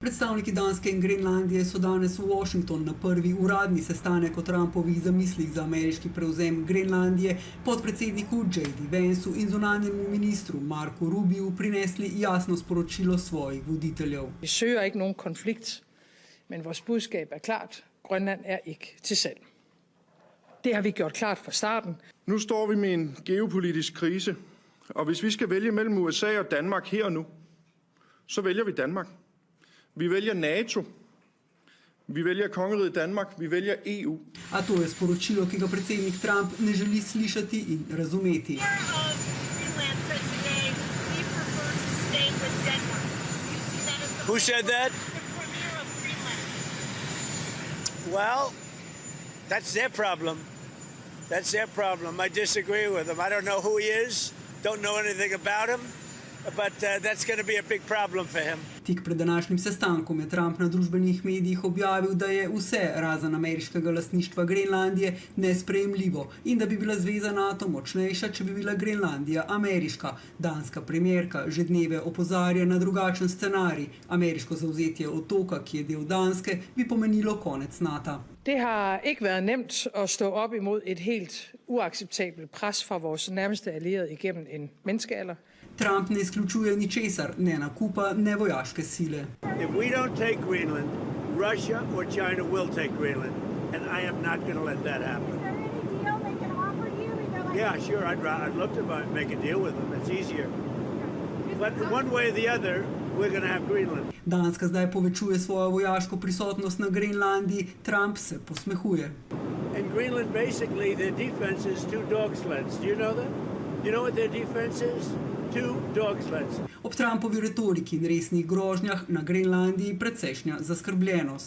Predstavniki Danske in Grenlandije so danes v Washington na prvi uradni sestanek o Trumpovih zamislih za ameriški prevzem Grenlandije podpredsedniku J.D. Vancu in zunanjemu ministru Marku Rubiju prinesli jasno sporočilo svojih voditeljev. Vi søger ikke nogen konflikt, men vores budskab er klart. Grønland er ikke til salg. Det har vi gjort klart fra starten. Nu står vi med en geopolitisk krise, og hvis vi skal vælge mellem USA og Danmark her og nu, så vælger vi Danmark. Vi vælger NATO, vi vælger kongeriget Danmark, vi vælger EU. A to je sporočilo, ki ga predsednik Trump ne želi slišati in razumeti. Who said that? Well, that's their problem. That's their problem. I disagree with them. I don't know who he is, don't know anything about him, but that's going to be a big problem for him. Tik pred današnjim sestankom je Trump na družbenih medijih objavil, da je vse razen ameriškega lastništva Grenlandije nesprejemljivo in da bi bila zveza NATO močnejša, če bi bila Grenlandija ameriška. Danska premierka že dneve opozarja na drugačen scenarij. Ameriško zavzetje otoka, ki je del Danske, bi pomenilo konec NATO. Det har ikke været nemt at stå op imod et helt uacceptabelt pres fra vores nærmeste allierede igennem en menneskealder. Trump ne izključuje ničesar, ne nakupa, ne vojaške sile. If we don't take Greenland, Russia or China will take Greenland, and I am not going to let that happen. Is there any deal they can offer you? Yeah, sure, I'd love to make a deal with them. It's easier. But one way or the other, we're going to have Greenland. Danska zdaj povečuje svojo vojaško prisotnost na Grenlandiji, Trump se posmehuje. In Greenland, basically, their defense is 2 dog sleds. Do you know that? You know what their defense is? 2 dog sleds. Ob Trumpovi retoriki in resnih grožnjah na Grenlandiji precejšnja zaskrbljenost.